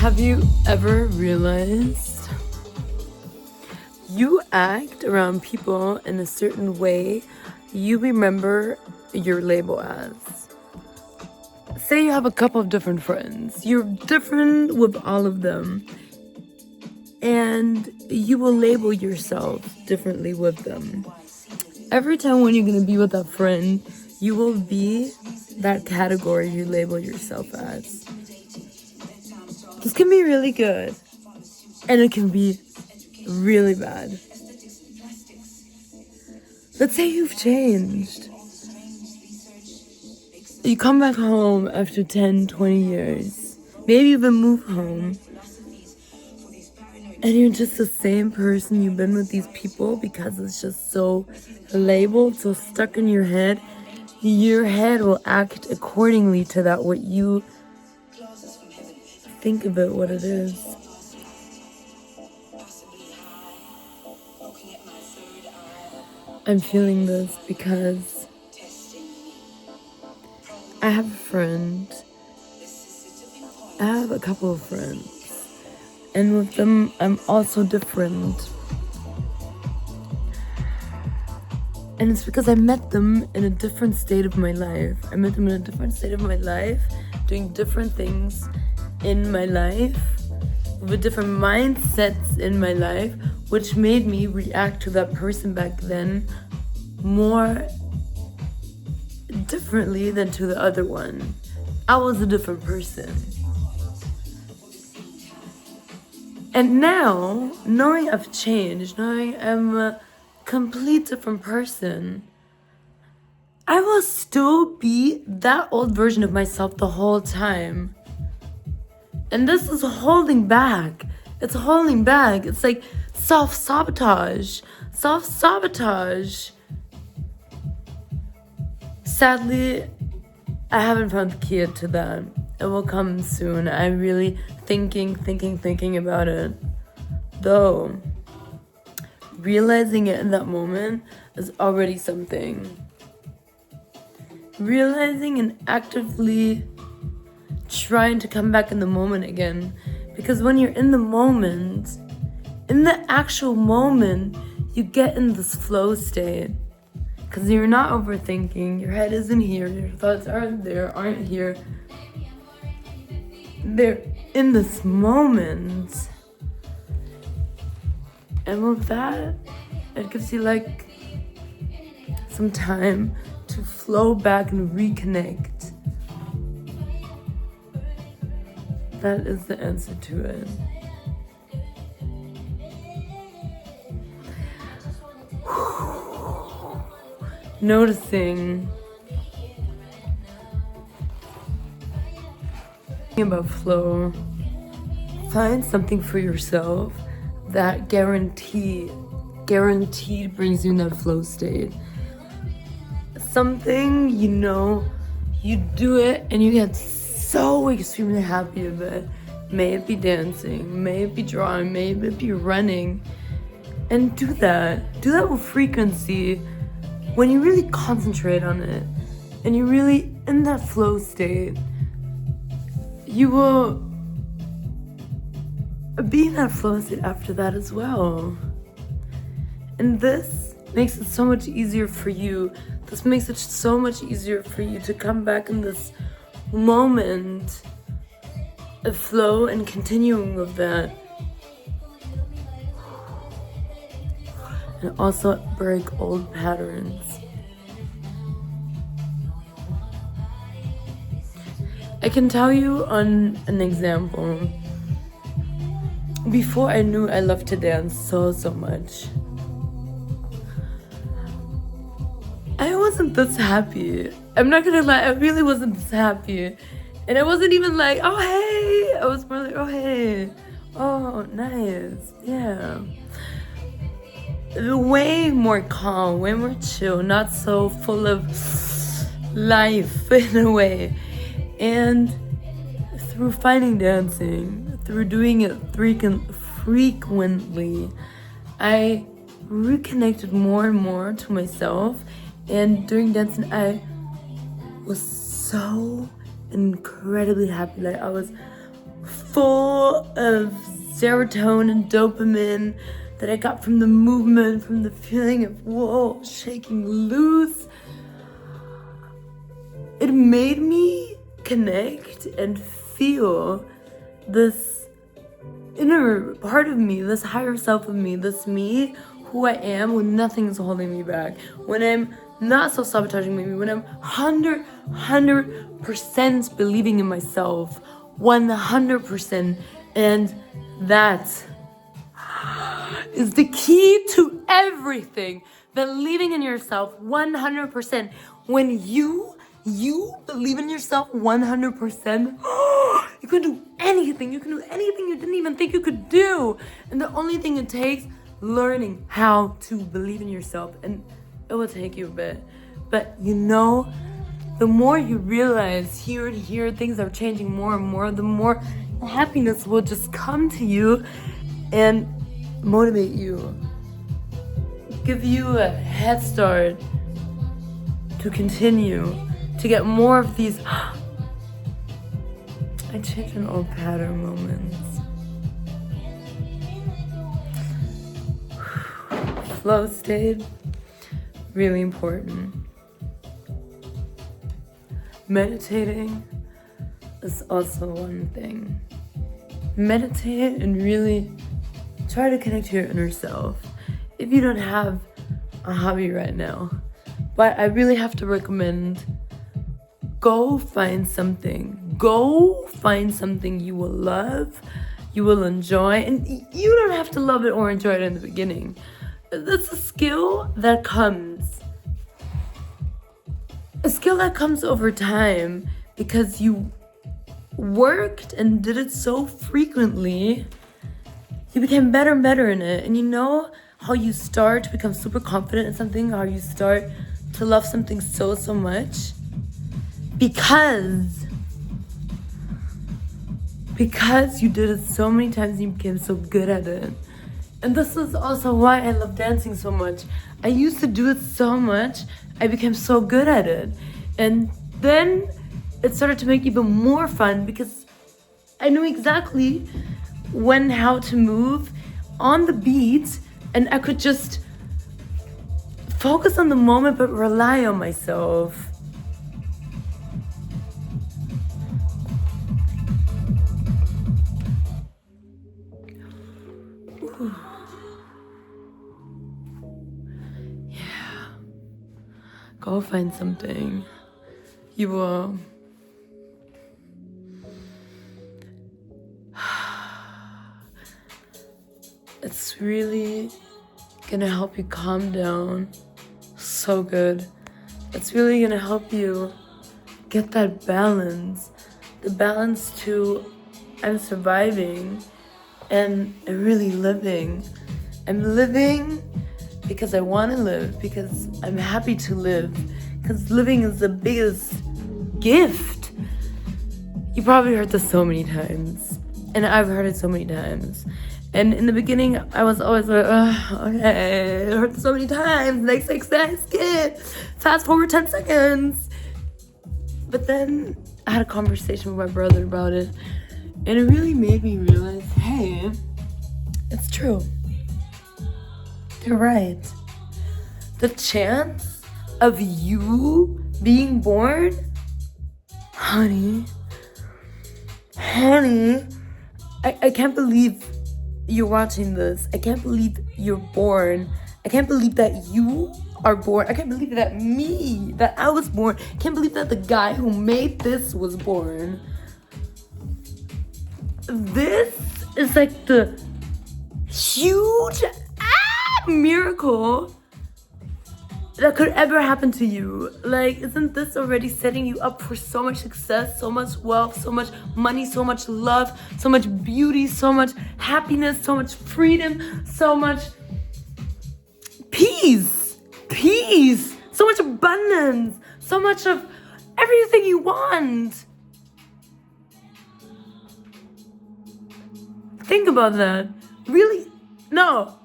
Have you ever realized you act around people in a certain way you remember your label as? Say you have a couple of different friends. You're different with all of them. And you will label yourself differently with them. Every time when you're going to be with that friend, you will be that category you label yourself as. This can be really good, and it can be really bad. Let's say you've changed. You come back home after 10, 20 years. Maybe even move home. And you're just the same person you've been with these people because it's just so labeled, so stuck in your head. Your head will act accordingly to that, what you think of it, what it is. I'm feeling this because I have a friend. I have a couple of friends. And with them, I'm also different. And it's because I met them in a different state of my life. I met them in a different state of my life, doing different things in my life, with different mindsets in my life, which made me react to that person back then more differently than to the other one. I was a different person. And now, knowing I've changed, knowing I'm a complete different person, I will still be that old version of myself the whole time. And this is holding back. It's holding back. It's like self-sabotage. Self-sabotage. Sadly, I haven't found the key to that. It will come soon. I'm really thinking about it. Though, realizing it in that moment is already something. Realizing and actively trying to come back in the moment again. Because when you're in the moment, in the actual moment, you get in this flow state. Because you're not overthinking, your head isn't here, your thoughts aren't here. They're in this moment. And with that, it gives you like some time to flow back and reconnect. That is the answer to it. Noticing about flow. Find something for yourself that guaranteed brings you in that flow state. Something you do it and you get so extremely happy of it. May it be dancing, may it be drawing, may it be running. And do that with frequency. When you really concentrate on it and you're really in that flow state, you will be in that flow state after that as well. And this makes it so much easier for you. This makes it so much easier for you to come back in this moment of flow and continuing with that. And also break old patterns. I can tell you on an example. Before I knew I loved to dance so much, I wasn't this happy. I'm not gonna lie, I really wasn't this happy. And I wasn't even like, oh hey, I was more like, oh hey, oh nice, yeah. Way more calm, way more chill, not so full of life in a way. And through finding dancing, through doing it frequently, I reconnected more and more to myself. And during dancing, I was so incredibly happy. Like I was full of serotonin, dopamine that I got from the movement, from the feeling of, whoa, shaking loose. It made me connect and feel this inner part of me, this higher self of me, this me, who I am when nothing is holding me back, when I'm not so sabotaging me, when I'm 100% believing in myself, 100%, and that is the key to everything. Believing in yourself 100%. When you believe in yourself 100%, you can do anything. You can do anything you didn't even think you could do. And the only thing it takes, learning how to believe in yourself. And it will take you a bit. But the more you realize here and here things are changing more and more, the more happiness will just come to you and motivate you, give you a head start to continue, to get more of these I changed an old pattern moments. Flow state, really important. Meditating is also one thing. Meditate and really try to connect to your inner self. If you don't have a hobby right now, but I really have to recommend, go find something. Go find something you will love, you will enjoy, and you don't have to love it or enjoy it in the beginning. That's a skill that comes. A skill that comes over time because you worked and did it so frequently. You became better and better in it. And you know how you start to become super confident in something, how you start to love something so much? Because you did it so many times and you became so good at it. And this is also why I love dancing so much. I used to do it so much, I became so good at it. And then it started to make even more fun because I knew exactly when, how to move on the beat, and I could just focus on the moment but rely on myself. Ooh. Yeah. Go find something. You will it's really gonna help you calm down so good. It's really gonna help you get that balance. The balance to I'm surviving and I'm really living. I'm living because I want to live, because I'm happy to live, because living is the biggest gift. You probably heard this so many times, and I've heard it so many times. And in the beginning, I was always like, okay, I heard it so many times, next, skip, fast forward 10 seconds. But then I had a conversation with my brother about it, and it really made me realize, hey, it's true. You're right. The chance of you being born, honey, I can't believe you're watching this. I can't believe you're born. I can't believe that you are born. I can't believe that I was born. I can't believe that the guy who made this was born. This is like the huge miracle that could ever happen to you. Like, isn't this already setting you up for so much success, so much wealth, so much money, so much love, so much beauty, so much happiness, so much freedom, so much peace, so much abundance, so much of everything you want. Think about that. Really? No.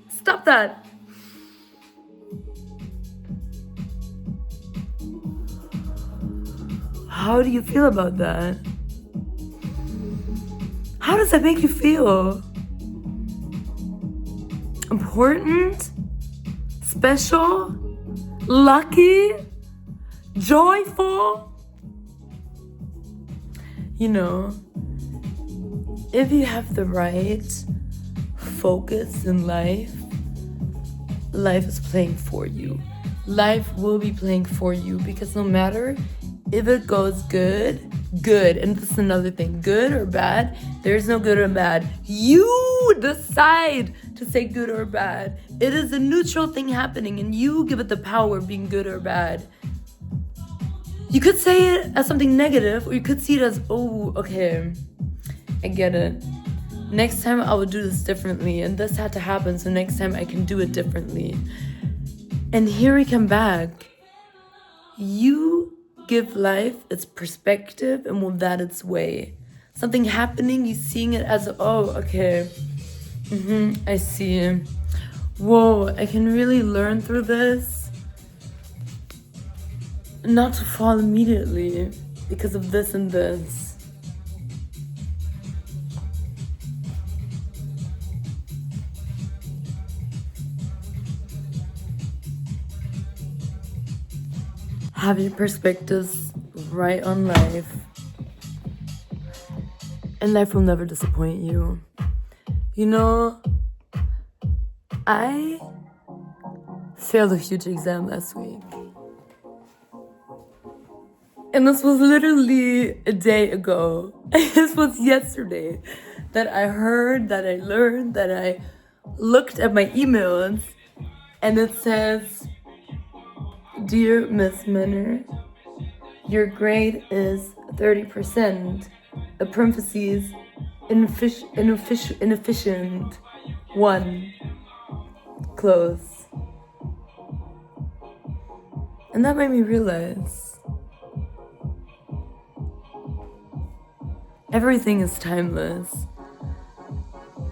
Stop that. How do you feel about that? How does that make you feel? Important? Special? Lucky? Joyful? You know, if you have the right focus in life, life is playing for you. Life will be playing for you, because no matter if it goes good, and this is another thing, good or bad, there's no good or bad. You decide to say good or bad. It is a neutral thing happening, and you give it the power of being good or bad. You could say it as something negative, or you could see it as, oh, okay, I get it. Next time I will do this differently, and this had to happen, so next time I can do it differently. And here we come back. You give life its perspective and move that its way. Something happening, you seeing it as, oh, okay, I see. Whoa, I can really learn through this. Not to fall immediately because of this and this. Have your perspectives right on life, and life will never disappoint you. You know, I failed a huge exam last week. And this was literally a day ago. This was yesterday that I heard, that I learned, that I looked at my emails, and it says, "Dear Miss Menner, your grade is 30%, a parentheses, inefficient, 1, close." And that made me realize everything is timeless.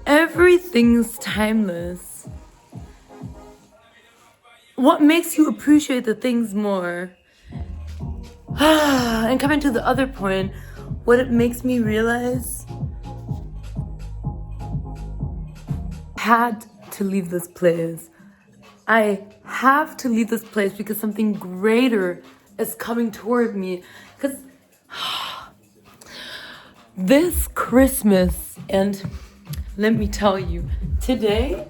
Everything's timeless. What makes you appreciate the things more? And coming to the other point, what it makes me realize, I had to leave this place. I have to leave this place because something greater is coming toward me. Because this Christmas, and let me tell you, today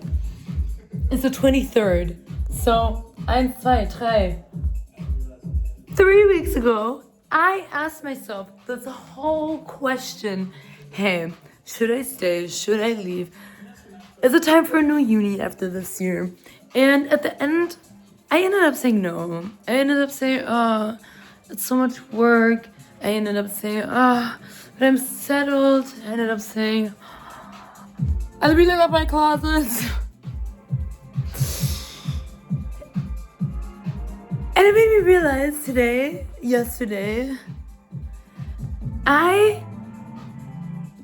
is the 23rd. So, 1, 2, 3. 3 weeks ago, I asked myself this whole question. Hey, should I stay? Should I leave? Is it time for a new uni after this year? And at the end, I ended up saying no. I ended up saying, it's so much work. I ended up saying, but I'm settled. I ended up saying, I really love my closet. And it made me realize yesterday, I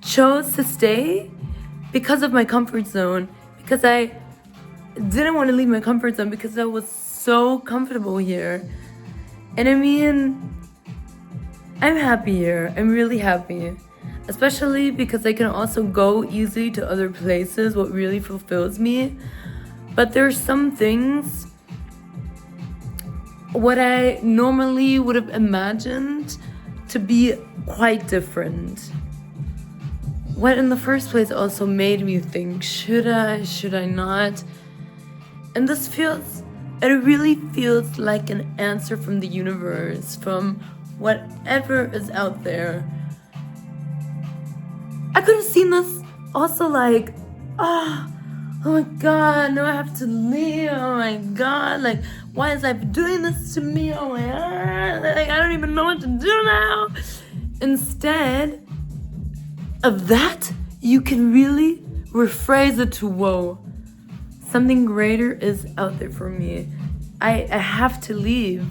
chose to stay because of my comfort zone. Because I didn't want to leave my comfort zone because I was so comfortable here. And I mean, I'm happy here. I'm really happy. Especially because I can also go easily to other places, what really fulfills me. But there's some things, what I normally would have imagined to be quite different. What in the first place also made me think, should I not? And it really feels like an answer from the universe, from whatever is out there. I could have seen this also like, oh my God, now I have to leave. Oh my God, like, why is life doing this to me? Oh my God, like, I don't even know what to do now. Instead of that, you can really rephrase it to, whoa, something greater is out there for me. I have to leave.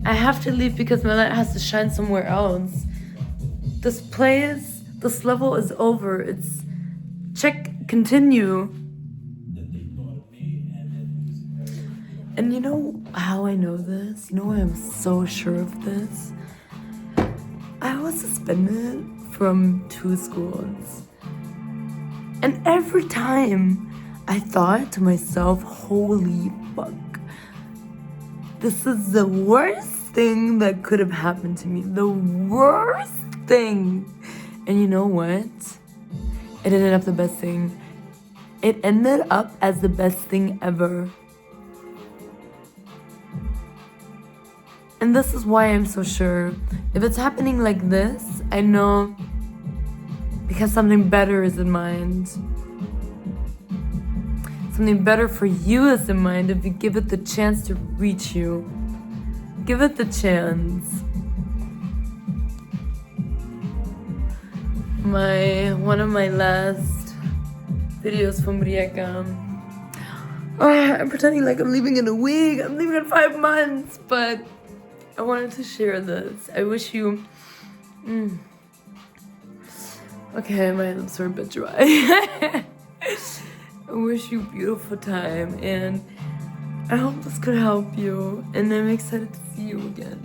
I have to leave because my light has to shine somewhere else. This level is over. It's check, continue. And you know how I know this? You know why I'm so sure of this? I was suspended for from 2 schools. And every time I thought to myself, holy fuck, this is the worst thing that could have happened to me. The worst thing. And you know what? It ended up the best thing. It ended up as the best thing ever. And this is why I'm so sure. If it's happening like this, I know because something better is in mind. Something better for you is in mind if you give it the chance to reach you. Give it the chance. One of my last videos from Rijeka. I'm pretending like I'm leaving in a week. I'm leaving in 5 months, but I wanted to share this. I wish you... Okay, my lips are a bit dry. I wish you a beautiful time, and I hope this could help you, and I'm excited to see you again.